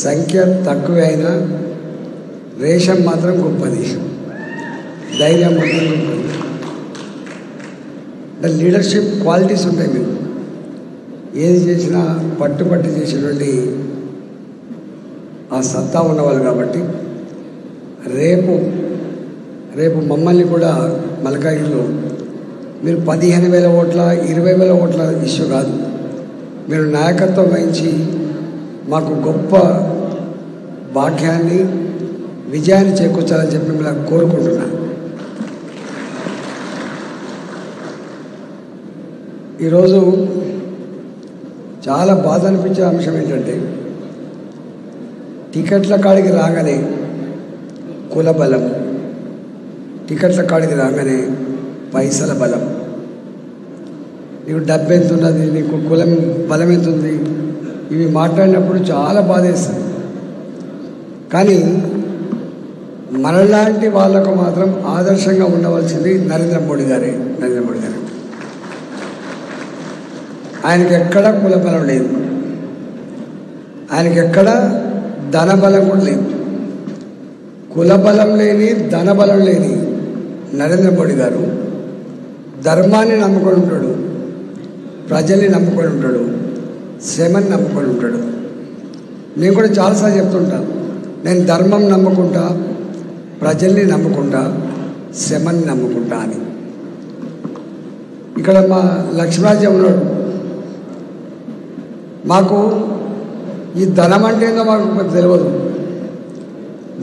సంఖ్య తక్కువైనా రేషం మాత్రం గొప్పది, ధైర్యం మాత్రం గొప్పది. లీడర్షిప్ క్వాలిటీస్ ఉంటాయి. మీకు ఏది చేసినా పట్టుబట్టి చేసేటువంటి ఆ సత్తా ఉన్నవాళ్ళు కాబట్టి రేపు మమ్మల్ని కూడా మల్కాయిలో మీరు 15,000 ఓట్ల 20,000 ఓట్ల ఇష్యూ కాదు, మీరు నాయకత్వం వహించి మాకు గొప్ప భాగ్యాన్ని విజయాన్ని చేకూర్చాలని చెప్పి మిమ్మల్ని కోరుకుంటున్నాను. ఈరోజు చాలా బాధ అనిపించే అంశం ఏంటంటే టికెట్ల కాడికి రాగానే కుల బలం, టికెట్ల కాడికి రాగానే పైసల బలం, నీకు డబ్బు ఎంత ఉన్నది, నీకు కులం బలం ఎంత ఉంది, ఇవి మాట్లాడినప్పుడు చాలా బాధేస్తుంది. కానీ మనలాంటి వాళ్ళకు మాత్రం ఆదర్శంగా ఉండవలసింది నరేంద్ర మోడీ గారే. ఆయనకి ఎక్కడ కుల బలం లేదు, ఆయనకి ఎక్కడ ధనబలం కూడా లేదు. కుల బలం లేని ధనబలం లేని నరేంద్ర మోడీ గారు ధర్మాన్ని నమ్ముకొని ఉంటాడు, ప్రజల్ని నమ్ముకొని ఉంటాడు, శ్రమని నమ్ముకొని ఉంటాడు. నేను కూడా చాలాసార్లు చెప్తుంటాను, నేను ధర్మం నమ్ముకుంటా, ప్రజల్ని నమ్ముకుంటా, శ్రమని నమ్ముకుంటా అని. ఇక్కడ మా లక్ష్మీరాజ్యం ఉన్నాడు. మాకు ఈ ధనం అంటే ఏందో మాకు తెలియదు,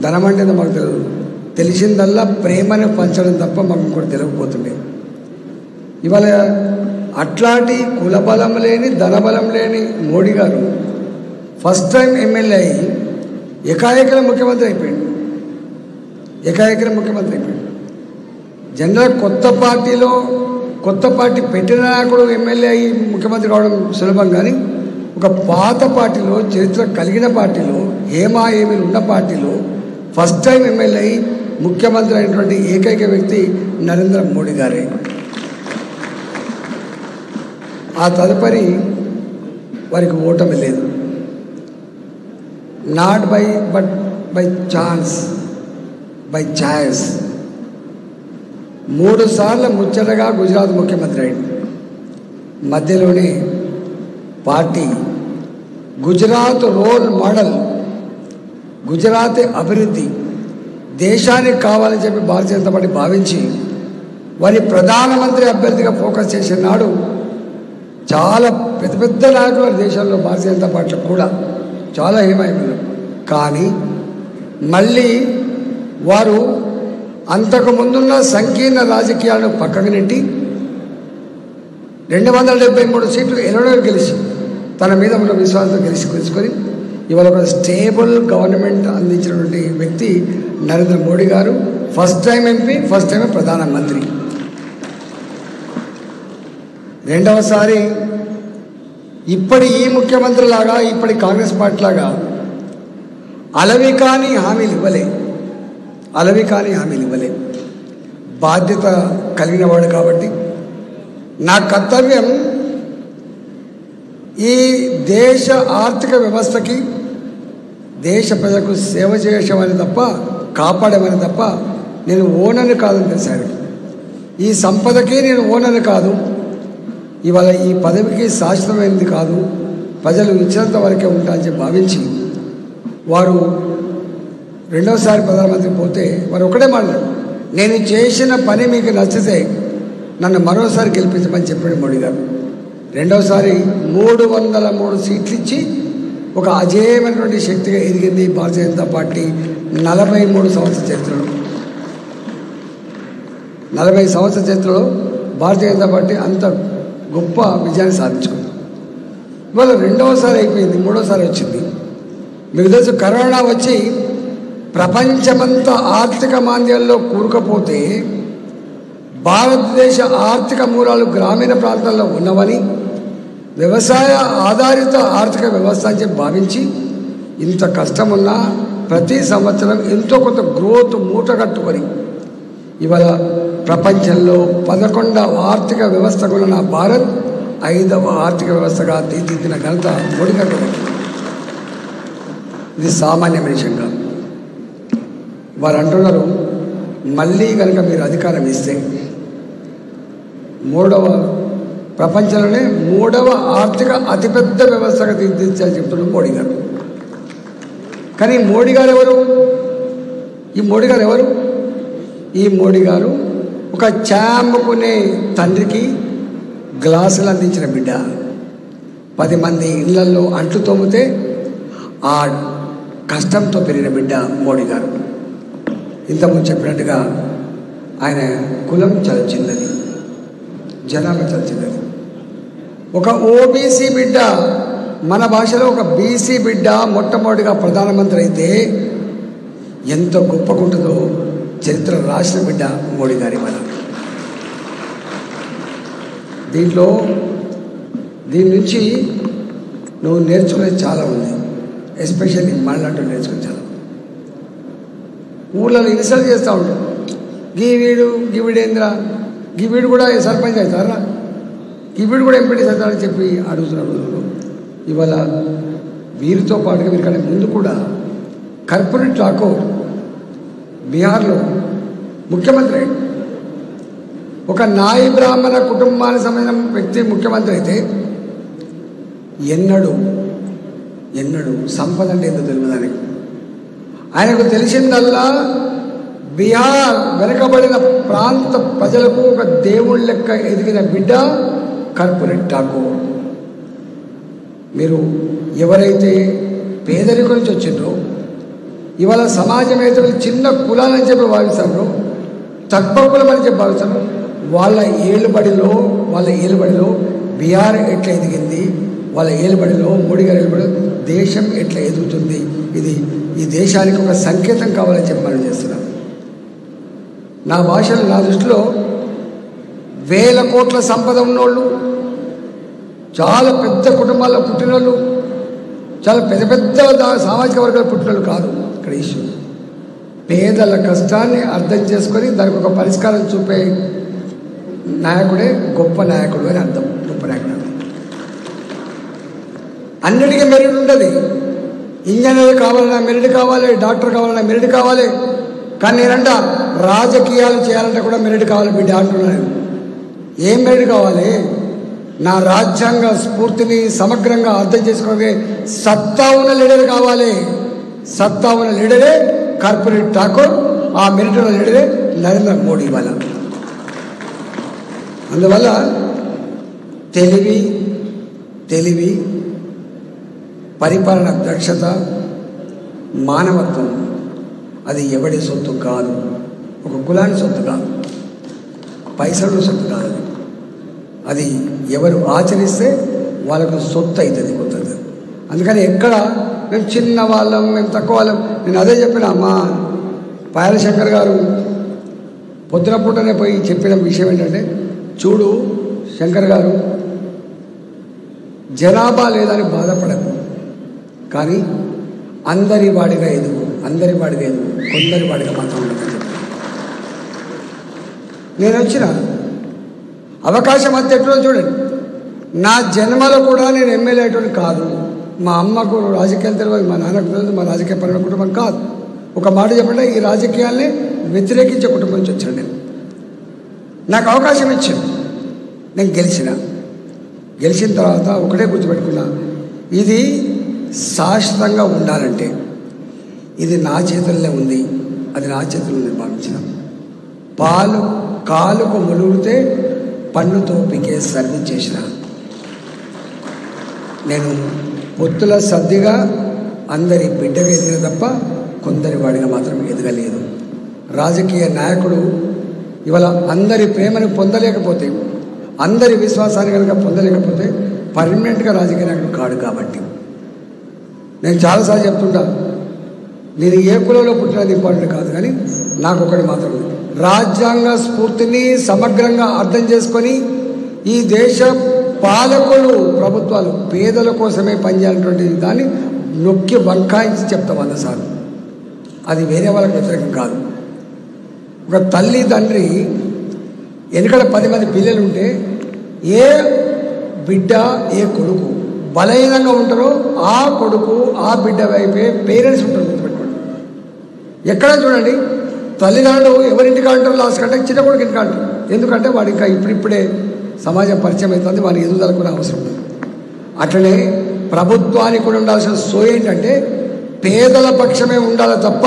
ధనం అంటే ఏందో మాకు తెలియదు. తెలిసిందల్లా ప్రేమను పంచడం తప్ప మాకు ఇంకోటి తెలియకపోతుండే. ఇవాళ అట్లాంటి కులబలం లేని ధనబలం లేని మోడీ గారు ఫస్ట్ టైం ఎమ్మెల్యే అయ్యి ఏకాఏకల ముఖ్యమంత్రి అయిపోయాడు. జనరల్ కొత్త పార్టీ పెట్టిన నాయకుడు ఎమ్మెల్యే అయ్యి ముఖ్యమంత్రి కావడం సులభం. కానీ ఒక పాత పార్టీలో, చరిత్ర కలిగిన పార్టీలో, ఏమీలు ఉన్న పార్టీలో ఫస్ట్ టైం ఎమ్మెల్యే అయ్యి ముఖ్యమంత్రి అయినటువంటి ఏకైక వ్యక్తి నరేంద్ర మోడీ గారే. ఆ తదుపరి వారికి ఓటమి లేదు. Not by chance, by choice 3 సార్లు ముచ్చటగా గుజరాత్ ముఖ్యమంత్రి అయ్యాడు. మధ్యలోనే party Gujarat role model, Gujarat అభివృద్ధి దేశానికి కావాలని చెప్పి భారతీయ జనతా పార్టీ భావించి వారి ప్రధానమంత్రి అభ్యర్థిగా ఫోకస్ చేసే నాడు చాలా పెద్ద నాయకులు దేశంలో భారతీయ జనతా పార్టీలో కూడా చాలా హేమాయకులు. కానీ మళ్ళీ వారు అంతకు ముందున్న సంకీర్ణ రాజకీయాలను పక్కకు నెట్టి 273 సీట్లు ఎన్నడో గెలిచి తన మీద ఉన్న విశ్వాసంతో గెలుచుకొని ఇవాళ ఒక స్టేబుల్ గవర్నమెంట్ అందించినటువంటి వ్యక్తి నరేంద్ర మోడీ గారు. First time MP, first time ప్రధానమంత్రి. రెండవసారి ఇప్పటి ఈ ముఖ్యమంత్రి లాగా, ఇప్పటి కాంగ్రెస్ పార్టీ లాగా అలవి కాని హామీలు ఇవ్వలే. బాధ్యత కలిగిన వాడు కాబట్టి నా కర్తవ్యం ఈ దేశ ఆర్థిక వ్యవస్థకి, దేశ ప్రజలకు సేవ చేయమని తప్ప, కాపాడమని తప్ప నేను ఓనని కాదని తెలిసాడు. ఈ సంపదకి నేను ఓనని కాదు, ఇవాళ ఈ పదవికి శాశ్వతమైనది కాదు, ప్రజలు ఇచ్చినంత వరకే ఉంటా అని చెప్పి భావించి వారు రెండవసారి ప్రధానమంత్రి పోతే వారు ఒకటే మాట్లాడు, నేను చేసిన పని మీకు నచ్చితే నన్ను మరోసారి గెలిపించమని చెప్పాడు మోడీ గారు. రెండవసారి 303 సీట్లు ఇచ్చి ఒక అజేయమైనటువంటి శక్తిగా ఎదిగింది భారతీయ జనతా పార్టీ 43 సంవత్సరాల చరిత్రలో. 40 సంవత్సరాల చరిత్రలో భారతీయ జనతా పార్టీ అంత గొప్ప విజయాన్ని సాధించుకుంది. ఇవాళ రెండవసారి అయిపోయింది, మూడోసారి వచ్చింది. మీకు తెలుసు, కరోనా వచ్చి ప్రపంచమంతా ఆర్థిక మాంద్యంలో కూరుకుపోతే భారతదేశ ఆర్థిక మూలాలు గ్రామీణ ప్రాంతాల్లో ఉన్నవని, వ్యవసాయ ఆధారిత ఆర్థిక వ్యవస్థ అని చెప్పి భావించి ఇంత కష్టమున్నా ప్రతి సంవత్సరం ఎంతో కొంత గ్రోత్ మూటగట్టుకొని ఇవాళ ప్రపంచంలో 11వ ఆర్థిక వ్యవస్థ ఉన్న భారత్ 5వ ఆర్థిక వ్యవస్థగా తీర్చిదిద్దిన ఘనత మోడీ గారు. ఇది సామాన్యమైన విషయం కాదు. వారు అంటున్నారు, మళ్ళీ కనుక మీరు అధికారం ఇస్తే ప్రపంచంలోనే 3వ ఆర్థిక అతిపెద్ద వ్యవస్థగా తీర్చిదిద్దాలని చెప్తున్నాడు మోడీ గారు. కానీ మోడీ గారు ఎవరు? ఈ మోడీ గారు ఒక చాముకునే తండ్రికి గ్లాసులు అందించిన బిడ్డ. 10 మంది ఇళ్లలో అంట్లు తోమితే ఆ కష్టంతో పెరిగిన బిడ్డ మోడీ గారు. ఇంతకుముందు చెప్పినట్టుగా ఆయన కులం చాలా చిన్నది, జనాభా చాలా చిన్నది. ఒక ఓబీసీ బిడ్డ, మన భాషలో ఒక బీసీ బిడ్డ మొట్టమొదటిగా ప్రధానమంత్రి అయితే ఎంత గొప్పగుంటుందో చరిత్ర రాసిన బిడ్డ మోడీ గారి మన. దీని నుంచి నువ్వు నేర్చుకునేది చాలా ఉంది. ఎస్పెషల్లీ మనలాంటి నేర్చుకుని చాలా. ఊళ్ళలో ఇన్సల్ట్ చేస్తూ ఉంటాడు, గీవీడేంద్రా, గీవీడు కూడా సర్పంచ్ అవుతారా, గీవీడు కూడా ఎంపీటీ అవుతారని చెప్పి అడుగుతున్నారు. ఇవాళ వీరితో పాటుగా వీరికంటే ముందు కూడా కర్పూరి ఠాకూర్ బీహార్లో ముఖ్యమంత్రి, ఒక నాయి బ్రాహ్మణ కుటుంబానికి సంబంధించిన వ్యక్తి ముఖ్యమంత్రి అయితే ఎన్నడూ సంపద అంటే ఏందో తెలియదానికి. ఆయనకు తెలిసిందల్లా బీహార్ వెనుకబడిన ప్రాంత ప్రజలకు ఒక దేవుళ్ళ లెక్క ఎదిగిన బిడ్డ కర్పూరి ఠాకూర్. మీరు ఎవరైతే పేదరికం నుంచి వచ్చిండ్రో, ఇవాళ సమాజం అయితే చిన్న కులాలని చెప్పి భావిస్తారో, తక్కువ కులం అని చెప్పి భావిస్తారో, వాళ్ళ ఏలుబడిలో బీహార్ ఎట్లా ఎదిగింది, వాళ్ళ ఏలుబడిలో మోడీ గారి ఏలుబడిలో దేశం ఎట్లా ఎదుగుతుంది, ఇది ఈ దేశానికి ఒక సంకేతం కావాలని చెప్పి మనం చేస్తున్నాం. నా భాషలో, నా దృష్టిలో 1000 కోట్ల సంపద ఉన్నోళ్ళు, చాలా పెద్ద కుటుంబాల్లో పుట్టినోళ్ళు, చాలా పెద్ద సామాజిక వర్గాలు పుట్టినోళ్ళు కాదు ఇక్కడ ఇష్యూ. పేదల కష్టాన్ని అర్థం చేసుకొని దానికి ఒక పరిష్కారం చూపే నాయకుడే గొప్ప నాయకుడు అని అర్థం. గొప్ప నాయకుడు అన్నిటికీ మెరిట్ ఉంటుంది. ఇంజనీర్ కావాలన్నా మెరిట్ కావాలి, డాక్టర్ కావాలన్నా మెరిట్ కావాలి. కానీ నేనంట రాజకీయాలు చేయాలంటే కూడా మెరిట్ కావాలి బిడ్డ అంటున్నాను. ఏం మెరిట్ కావాలి? నా రాజ్యాంగ స్ఫూర్తిని సమగ్రంగా అర్థం చేసుకోవే సత్తా ఉన్న లీడర్ కావాలి. సత్తా ఉన్న లీడరే కర్పూరి ఠాకూర్, ఆ మెరిట్ ఉన్న లీడరే నరేంద్ర మోడీ. వల్ల అందువల్ల తెలివి, పరిపాలన దక్షత, మానవత్వం అది ఎవడి సొత్తు కాదు, ఒక కులాన్ని సొత్తు కాదు, పైసలు సొత్తు కాదు. అది ఎవరు ఆచరిస్తే వాళ్ళకు సొత్తు అవుతుంది, కొత్తది. అందుకని ఎక్కడ మేము చిన్న వాళ్ళం, మేము తక్కువ వాళ్ళం, నేను అదే చెప్పిన మా పాయల శంకర్ గారు పొద్దున పూటనే పోయి చెప్పిన విషయం ఏంటంటే, చూడు శంకర్ గారు, జనాభా లేదని బాధపడకు, కానీ అందరి వాడిగా ఎదుగు, కొందరి వాడిగా మాత్రం ఉండదని చెప్పి నేను వచ్చిన అవకాశం అంత ఎట్లో చూడండి. నా జన్మలో కూడా నేను ఎమ్మెల్యే అయ్యేటోడు కాదు. మా అమ్మకు రాజకీయాలు తెలియదు, మా నాన్నకు తెలియదు, మా రాజకీయ పరమైన కుటుంబం కాదు. ఒక మాట చెప్పండి, ఈ రాజకీయాల్ని వ్యతిరేకించే కుటుంబం నుంచి వచ్చాను నేను. నాకు అవకాశం ఇచ్చాను, నేను గెలిచిన తర్వాత ఒకటే గుర్తుపెట్టుకున్నా, ఇది శాశ్వతంగా ఉండాలంటే ఇది నా చేతుల్లో ఉంది, అది నా చేతుల్లో ఉంది భావించిన. కాలుకు ములుగుతే పన్నుతో పికే సర్వీస్ చేసిన నేను పొత్తుల సర్దిగా అందరి బిడ్డగా ఎదిగిన తప్ప కొందరి వాడిగా మాత్రం ఎదగలేదు. రాజకీయ నాయకుడు ఇవాళ అందరి ప్రేమను పొందలేకపోతే, అందరి విశ్వాసాన్ని కనుక పొందలేకపోతే పర్మనెంట్గా రాజకీయ నాయకుడు కాడు. కాబట్టి నేను చాలాసార్లు చెప్తుంటా, నేను ఏ కులంలో పుట్టినది ఇంపార్టెంట్ కాదు, కానీ నాకు ఒకటి మాత్రం, రాజ్యాంగ స్ఫూర్తిని సమగ్రంగా అర్థం చేసుకొని ఈ దేశ పాలకులు, ప్రభుత్వాలు పేదల కోసమే పనిచేయాలన్నటువంటి దాన్ని నొక్కి వంకాయించి చెప్తాం 100 సార్లు. అది వేరే వాళ్ళకి వ్యతిరేకం కాదు. ఒక తల్లి తండ్రి వెనుకడ 10 మంది పిల్లలు ఉంటే ఏ బిడ్డ, ఏ కొడుకు బలహీనంగా ఉంటారో ఆ కొడుకు ఆ బిడ్డ వైపే పేరెంట్స్ ఉంటారు. గుర్తుపెట్టుకోండి. ఎక్కడ చూడండి తల్లిదండ్రులు ఎవరింటికి అంటారు లాస్ట్ కంటే చిన్న కొడుకు ఇంటికి అంటారు. ఎందుకంటే వాడు ఇంకా ఇప్పుడిప్పుడే సమాజం పరిచయం అవుతుంది, వాడికి ఎదుగుదల కూడా అవసరం ఉంది. అట్లనే ప్రభుత్వానికి కూడా ఉండాల్సిన సో ఏంటంటే పేదల పక్షమే ఉండాలి తప్ప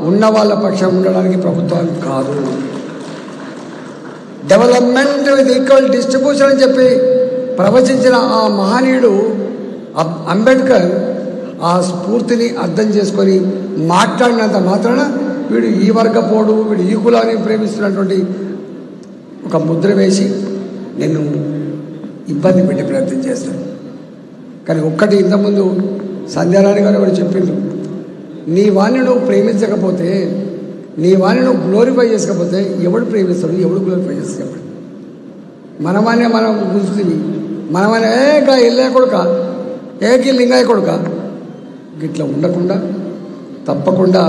ఉన్న వాళ్ళ పక్షం ఉండడానికి ప్రభుత్వాలు కాదు. డెవలప్మెంట్ విత్ ఈక్వల్ డిస్ట్రిబ్యూషన్ అని చెప్పి ప్రవచించిన ఆ మహనీయుడు అంబేద్కర్ ఆ స్ఫూర్తిని అర్థం చేసుకొని మాట్లాడినంత మాత్రాన వీడు ఈ వర్గపోడు, వీడు ఈ కులాన్ని ప్రేమిస్తున్నటువంటి ఒక ముద్ర వేసి నేను ఇబ్బంది పెట్టే ప్రయత్నం చేస్తాను. కానీ ఒక్కటి ఇంతకుముందు సంధ్యారాణి గారు కూడా చెప్పిండ్రు, నీ వాణ్ణి నువ్వు ప్రేమించకపోతే, నీ వాణ్ణి నువ్వు గ్లోరిఫై చేసుకోకపోతే ఎవడు ప్రేమిస్తాడు, ఎవడు గ్లోరిఫై చేస్తాడు? మనమానే మనం గుంజుతుంది, మనమనే ఏగా ఎల్లే కొడుక, ఏకి లింగాయ కొడుక, ఇట్లా ఉండకుండా తప్పకుండా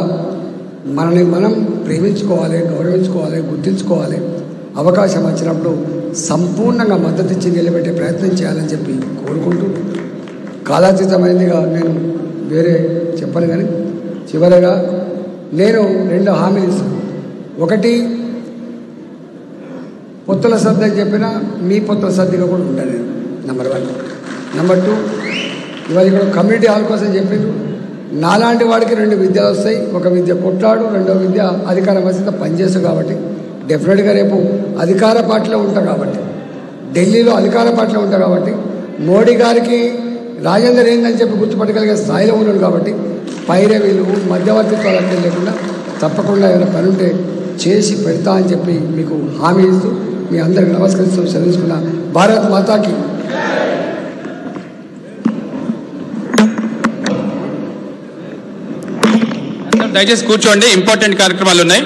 మనని మనం ప్రేమించుకోవాలి, గౌరవించుకోవాలి, గుర్తించుకోవాలి. అవకాశం వచ్చినప్పుడు సంపూర్ణంగా మద్దతు ఇచ్చి నిలబెట్టే ప్రయత్నం చేయాలని చెప్పి కోరుకుంటూ, కాలాతీతమైనదిగా నేను వేరే చెప్పను. కానీ చివరగా నేను 2 హామీలు ఇస్తాను. ఒకటి, పొత్తుల సర్ది అని చెప్పినా మీ పొత్తుల సర్దిగా కూడా ఉండాలి. నెంబర్ 1. నెంబర్ 2, ఇవాళ ఇక్కడ కమ్యూనిటీ హాల్ కోసం చెప్పిండ్రు. నాలాంటి వాడికి 2 విద్యలు వస్తాయి. ఒక విద్య కొట్లాడు, 2వ విద్య అధికార వసతితో పనిచేస్తావు. కాబట్టి డెఫినెట్గా రేపు అధికార పార్టీలో ఉంటా, కాబట్టి ఢిల్లీలో అధికార పార్టీలో ఉంటా, కాబట్టి మోడీ గారికి రాజేందర్ ఏందని చెప్పి గుర్తుపట్టగలిగే స్థాయిలో ఉన్నాడు. కాబట్టి పైరవీలు మధ్యవర్తిత్వాలు లేకుండా తప్పకుండా ఏమైనా పని ఉంటే చేసి పెడతా అని చెప్పి మీకు హామీ ఇస్తూ మీ అందరికి నమస్కరిస్తూ సెలవుకున్న. భారత్ మాతాకి. దయచేసి కూర్చోండి, ఇంపార్టెంట్ కార్యక్రమాలు ఉన్నాయి.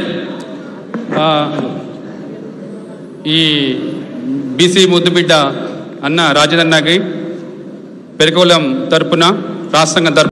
ఈ బీసీ ముద్దుబిడ్డ అన్న రాజేంద్రన్నకి పెరగోళం తరపున రాష్ట్రంగా